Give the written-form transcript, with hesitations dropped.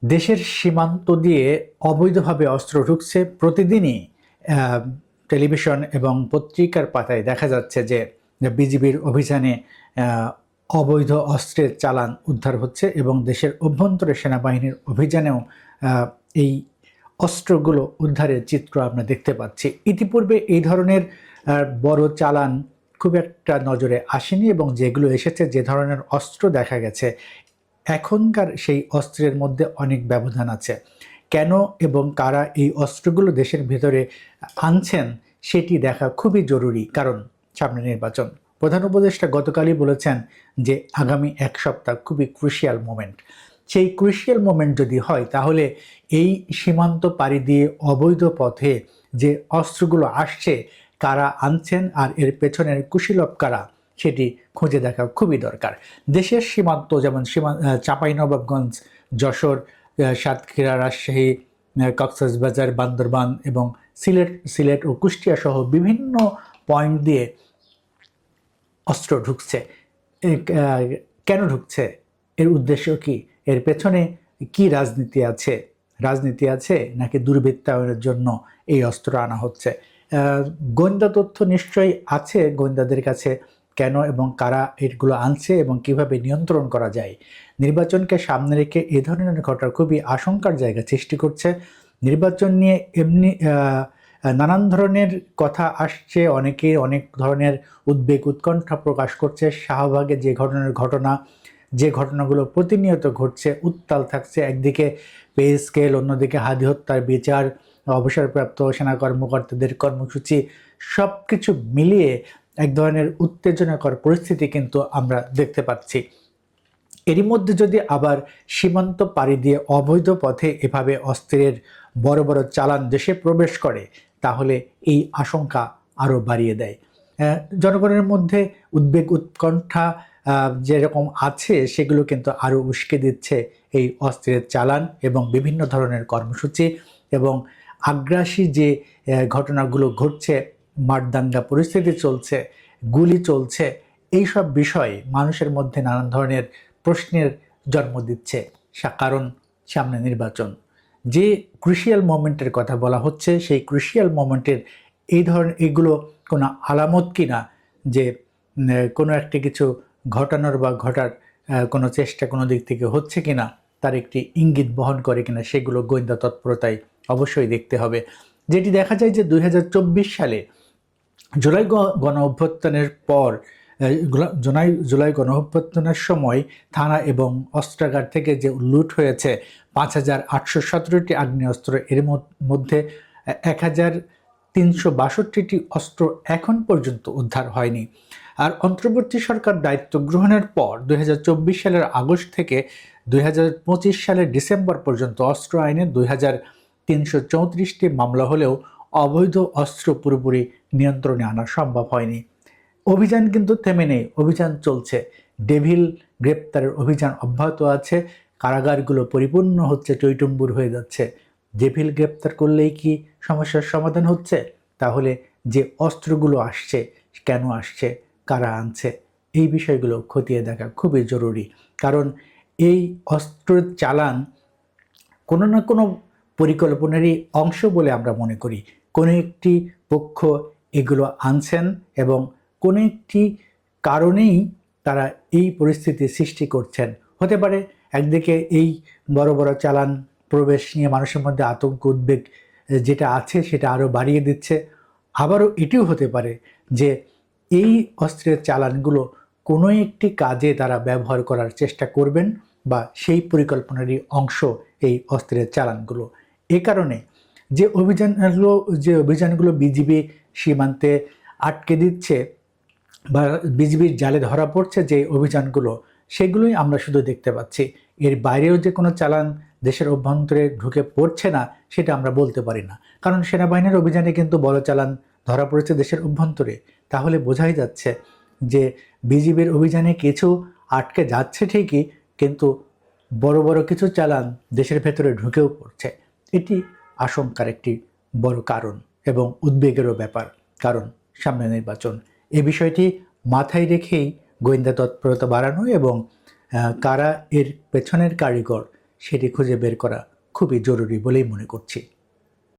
দেশের সীমান্ত দিয়ে অবৈধভাবে অস্ত্র ঢুকছে। প্রতিদিনই টেলিভিশন এবং পত্রিকার পাতায় দেখা যাচ্ছে যে বিজিবির অভিযানে অবৈধ অস্ত্রের চালান উদ্ধার হচ্ছে এবং দেশের অভ্যন্তরে সেনাবাহিনীর অভিযানেও এই অস্ত্রগুলো উদ্ধারের চিত্র আমরা দেখতে পাচ্ছি। ইতিপূর্বে এই ধরনের বড় চালান খুব একটা নজরে আসেনি এবং যেগুলো এসেছে, যে ধরনের অস্ত্র দেখা গেছে, এখনকার সেই অস্ত্রের মধ্যে অনেক ব্যবধান আছে। কেন এবং কারা এই অস্ত্রগুলো দেশের ভেতরে আনছেন সেটি দেখা খুবই জরুরি, কারণ সামনে নির্বাচন। প্রধান উপদেষ্টা গতকালই বলেছেন যে আগামী এক সপ্তাহ খুবই ক্রুশিয়াল মোমেন্ট। সেই ক্রুশিয়াল মোমেন্ট যদি হয়, তাহলে এই সীমান্ত পাড়ি দিয়ে অবৈধ পথে যে অস্ত্রগুলো আসছে, কারা আনছেন আর এর পেছনের কুশীলব কারা, সেটি খুঁজে দেখা খুবই দরকার। দেশের সীমান্ত যেমন চাঁপাইনবাবগঞ্জ, যশোর, সাতক্ষীরা, রাজশাহী, কক্সবাজার, বান্দরবান এবং সিলেট ও কুষ্টিয়া সহ বিভিন্ন পয়েন্ট দিয়ে অস্ত্র ঢুকছে। কেন ঢুকছে? এর উদ্দেশ্য কি? এর পেছনে কি রাজনীতি আছে নাকি দুর্বৃত্তায়নের জন্য এই অস্ত্র আনা হচ্ছে? গোয়েন্দা তথ্য নিশ্চয়ই আছে গোয়েন্দাদের কাছে, কেন এবং কারা এগুলো আনছে এবং কিভাবে নিয়ন্ত্রণ করা যায়। নির্বাচনকে সামনে রেখে এ ধরনের ঘটনা খুবই আশঙ্কার জায়গা সৃষ্টি করছে। নির্বাচন নিয়ে এমনি নানান ধরনের কথা আসছে, অনেকে অনেক ধরনের উদ্বেগ উৎকণ্ঠা প্রকাশ করছে। শাহবাগে যে ঘটনাগুলো প্রতিনিয়ত ঘটছে, উত্তাল থাকছে। একদিকে পে স্কেল, অন্যদিকে হাদি হত্যার বিচার, অবসরপ্রাপ্ত সেনা কর্মকর্তাদের কর্মসূচি, সব কিছু মিলিয়ে এক ধরনের উত্তেজনাকর পরিস্থিতি কিন্তু আমরা দেখতে পাচ্ছি। এরই মধ্যে যদি আবার সীমান্ত পাড়ি দিয়ে অবৈধ পথে এভাবে অস্ত্রের বড় বড় চালান দেশে প্রবেশ করে, তাহলে এই আশঙ্কা আরও বাড়িয়ে দেয়। জনগণের মধ্যে উদ্বেগ উৎকণ্ঠা যেরকম আছে, সেগুলো কিন্তু আরও উস্কে দিচ্ছে এই অস্ত্রের চালান এবং বিভিন্ন ধরনের কর্মসূচি এবং আগ্রাসী যে ঘটনাগুলো ঘটছে, মারদাঙ্গা পরিস্থিতি চলছে, গুলি চলছে, এইসব বিষয় মানুষের মধ্যে নানান ধরনের প্রশ্নের জন্ম দিচ্ছে। কারণ সামনে নির্বাচন। যে ক্রুশিয়াল মোমেন্টের কথা বলা হচ্ছে, সেই ক্রুশিয়াল মোমেন্টের এইগুলো কোনো আলামত কিনা যে কোনো একটা কিছু ঘটানোর বা ঘটার কোনো চেষ্টা কোনো দিক থেকে হচ্ছে কিনা, তার একটি ইঙ্গিত বহন করে কিনা, সেগুলো গোয়েন্দা তৎপরতায় অবশ্যই দেখতে হবে। যেটি দেখা যায় যে 2024 সালে জুলাই গণ অভ্যুত্থানের পর, জুলাই গণ অভ্যুত্থানের সময় থানা এবং অস্ত্রাগার থেকে যে লুট হয়েছে 5,817টি আগ্নেয়াস্ত্র, এর মধ্যে 1,362টি অস্ত্র এখন পর্যন্ত উদ্ধার হয়নি। আর অন্তর্বর্তী সরকার দায়িত্ব গ্রহণের পর 2024 সালের আগস্ট থেকে 2025 সালের ডিসেম্বর পর্যন্ত অস্ত্র আইনে 2,334টি মামলা হলেও অবৈধ অস্ত্র পুরোপুরি নিয়ন্ত্রণে আনা সম্ভব হয়নি। অভিযান কিন্তু থেমে নেই, অভিযান চলছে। ডেভিল গ্রেপ্তারের অভিযান অব্যাহত আছে। কারাগারগুলো পরিপূর্ণ হচ্ছে, টইটুম্বুর হয়ে যাচ্ছে। ডেভিল গ্রেপ্তার করলেই কি সমস্যার সমাধান হচ্ছে? তাহলে যে অস্ত্রগুলো আসছে, কেন আসছে, কারা আনছে, এই বিষয়গুলো খতিয়ে দেখা খুবই জরুরি। কারণ এই অস্ত্রের চালান কোনো না কোনো পরিকল্পনারই অংশ বলে আমরা মনে করি। কোনো একটি পক্ষ এগুলো আনছেন এবং কোনো একটি কারণেই তারা এই পরিস্থিতি সৃষ্টি করছেন। হতে পারে একদিকে এই বড় বড় চালান প্রবেশ নিয়ে মানুষের মধ্যে আতঙ্ক উদ্বেগ যেটা আছে সেটা আরও বাড়িয়ে দিচ্ছে। আবারও এটিও হতে পারে যে এই অস্ত্রের চালানগুলো কোনো একটি কাজে তারা ব্যবহার করার চেষ্টা করবেন বা সেই পরিকল্পনারই অংশ এই অস্ত্রের চালানগুলো। এ কারণে যে অভিযানগুলো বিজিবি সীমান্তে আটকে দিচ্ছে বা বিজিবির জালে ধরা পড়ছে যে অভিযানগুলো, সেগুলোই আমরা শুধু দেখতে পাচ্ছি। এর বাইরেও যে কোনো চালান দেশের অভ্যন্তরে ঢুকে পড়ছে না, সেটা আমরা বলতে পারি না। কারণ সেনাবাহিনীর অভিযানে কিন্তু বড় চালান ধরা পড়েছে দেশের অভ্যন্তরে। তাহলে বোঝাই যাচ্ছে যে বিজিবির অভিযানে কিছু আটকে যাচ্ছে ঠিকই, কিন্তু বড় বড় কিছু চালান দেশের ভেতরে ঢুকেও পড়ছে। এটি আশঙ্কার একটি বড় কারণ এবং উদ্বেগেরও ব্যাপার, কারণ সামনে নির্বাচন। এই বিষয়টি মাথায় রেখেই গোয়েন্দা তৎপরতা বাড়ানো এবং কারা এর পেছনের কারিগর, সেটি খুঁজে বের করা খুবই জরুরি বলেই মনে করছি।